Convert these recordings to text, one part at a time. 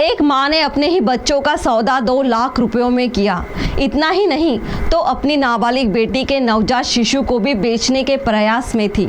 एक मां ने अपने ही बच्चों का सौदा 2 लाख रुपयों में किया। इतना ही नहीं तो अपनी नाबालिग बेटी के नवजात शिशु को भी बेचने के प्रयास में थी।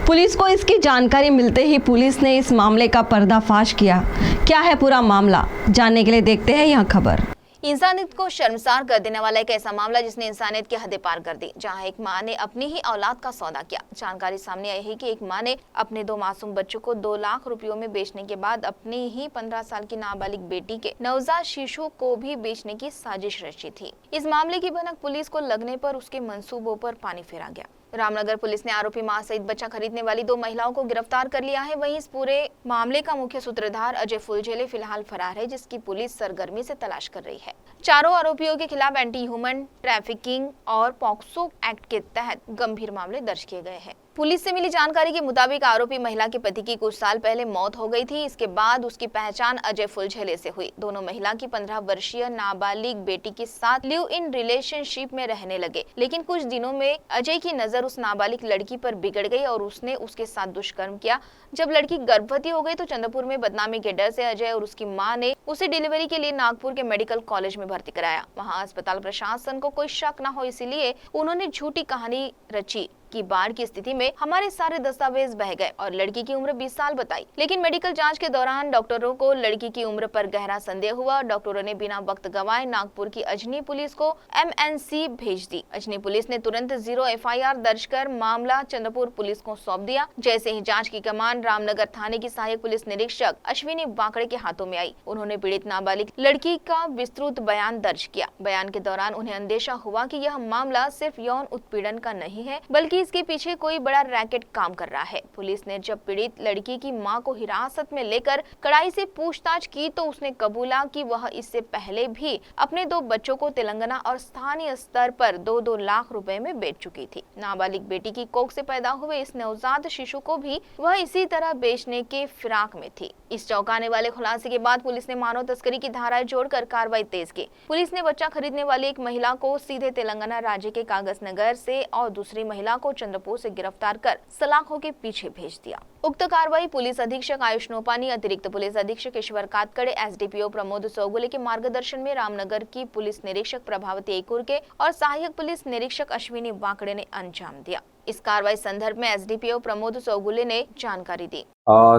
पुलिस को इसकी जानकारी मिलते ही पुलिस ने इस मामले का पर्दाफाश किया। क्या है पूरा मामला, जानने के लिए देखते हैं यह खबर। इंसानियत को शर्मसार कर देने वाला एक ऐसा मामला जिसने इंसानियत की हदें पार कर दी, जहां एक मां ने अपनी ही औलाद का सौदा किया। जानकारी सामने आई है कि एक मां ने अपने 2 मासूम बच्चों को 2 लाख रुपयों में बेचने के बाद अपनी ही 15 साल की नाबालिग बेटी के नवजात शिशु को भी बेचने की साजिश रची थी। इस मामले की भनक पुलिस को लगने पर उसके मंसूबों पर पानी फेरा गया। रामनगर पुलिस ने आरोपी मां सहित बच्चा खरीदने वाली 2 महिलाओं को गिरफ्तार कर लिया है। वहीं इस पूरे मामले का मुख्य सूत्रधार अजय फुलझेले फिलहाल फरार है, जिसकी पुलिस सरगर्मी से तलाश कर रही है। चारों आरोपियों के खिलाफ एंटी ह्यूमन ट्रैफिकिंग और पॉक्सो एक्ट के तहत गंभीर मामले दर्ज किए गए हैं। पुलिस से मिली जानकारी के मुताबिक आरोपी महिला के पति की कुछ साल पहले मौत हो गई थी। इसके बाद उसकी पहचान अजय फुलझेले से हुई। दोनों महिला की 15 वर्षीय नाबालिग बेटी के साथ लिव इन रिलेशनशिप में रहने लगे, लेकिन कुछ दिनों में अजय की नजर उस नाबालिग लड़की पर बिगड़ गई और उसने उसके साथ दुष्कर्म किया। जब लड़की गर्भवती हो गई तो चंद्रपुर में बदनामी के डर से अजय और उसकी मां ने उसे डिलीवरी के लिए नागपुर के मेडिकल कॉलेज में भर्ती कराया। वहां अस्पताल प्रशासन को कोई शक न हो, इसीलिए उन्होंने झूठी कहानी रची कि बाढ़ की स्थिति में हमारे सारे दस्तावेज बह गए और लड़की की उम्र 20 साल बताई। लेकिन मेडिकल जांच के दौरान डॉक्टरों को लड़की की उम्र पर गहरा संदेह हुआ। डॉक्टरों ने बिना वक्त गंवाए नागपुर की अजनी पुलिस को MNC भेज दी। अजनी पुलिस ने तुरंत 0 FIR दर्ज कर मामला चंद्रपुर पुलिस को सौंप दिया। जैसे ही जांच की कमान रामनगर थाने की सहायक पुलिस निरीक्षक अश्विनी वाकड़े के हाथों में आई, उन्होंने पीड़ित नाबालिग लड़की का विस्तृत बयान दर्ज किया। बयान के दौरान उन्हें अंदेशा हुआ कि यह मामला सिर्फ यौन उत्पीड़न का नहीं है, बल्कि इसके पीछे कोई बड़ा रैकेट काम कर रहा है। पुलिस ने जब पीड़ित लड़की की मां को हिरासत में लेकर कड़ाई से पूछताछ की तो उसने कबूला कि वह इससे पहले भी अपने 2 बच्चों को तेलंगाना और स्थानीय स्तर पर 2-2 लाख रुपए में बेच चुकी थी। नाबालिग बेटी की कोख से पैदा हुए इस नवजात शिशु को भी वह इसी तरह बेचने के फिराक में थी। इस चौंकाने वाले खुलासे के बाद पुलिस ने मानव तस्करी की धाराएं जोड़कर कार्रवाई तेज की। पुलिस ने बच्चा खरीदने वाली एक महिला को सीधे तेलंगाना राज्य के कागज नगर से और दूसरी महिला को चंद्रपुर से गिरफ्तार कर सलाखों के पीछे भेज दिया। उक्त कार्रवाई पुलिस अधीक्षक आयुष नोपानी, अतिरिक्त पुलिस अधीक्षक ईश्वर कातकड़े, SDPO प्रमोद चौगुले के मार्गदर्शन में रामनगर की पुलिस निरीक्षक प्रभावती एकुरके और सहायक पुलिस निरीक्षक अश्विनी वाकड़े ने अंजाम दिया। इस कार्रवाई संदर्भ में SDPO प्रमोद चौगुले ने जानकारी दी।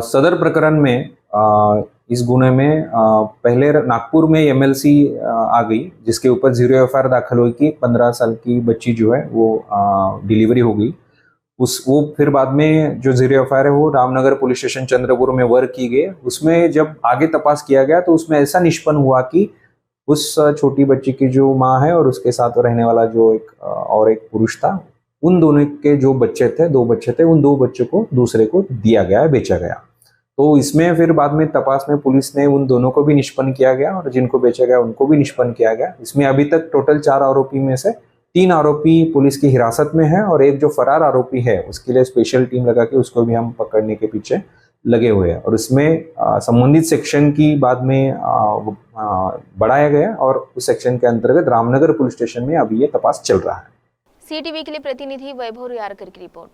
सदर प्रकरण में इस गुने में पहले नागपुर में MLC आ गई, जिसके ऊपर 0 FIR दाखिल हुई कि 15 साल की बच्ची जो है वो डिलीवरी हो गई। वो फिर बाद में जो 0 FIR है वो रामनगर पुलिस स्टेशन चंद्रपुर में वर्क की गई। उसमें जब आगे तपास किया गया तो उसमें ऐसा निष्पन्न हुआ कि उस छोटी बच्ची की जो माँ है और उसके साथ रहने वाला जो एक पुरुष था, उन दोनों के जो बच्चे थे, 2 बच्चे थे, उन 2 बच्चों को दूसरे को दिया गया, बेचा गया। तो इसमें फिर बाद में तपास में पुलिस ने उन दोनों को भी निष्पन्न किया गया और जिनको बेचा गया उनको भी निष्पन्न किया गया। इसमें अभी तक टोटल 4 आरोपी में से 3 आरोपी पुलिस की हिरासत में है और एक जो फरार आरोपी है उसके लिए स्पेशल टीम लगा के उसको भी हम पकड़ने के पीछे लगे हुए हैं। और इसमें संबंधित सेक्शन की बाद में बढ़ाया गया और उस सेक्शन के अंतर्गत रामनगर पुलिस स्टेशन में अभी ये तपास चल रहा है। CTV के लिए प्रतिनिधि वैभव रियारकर की रिपोर्ट।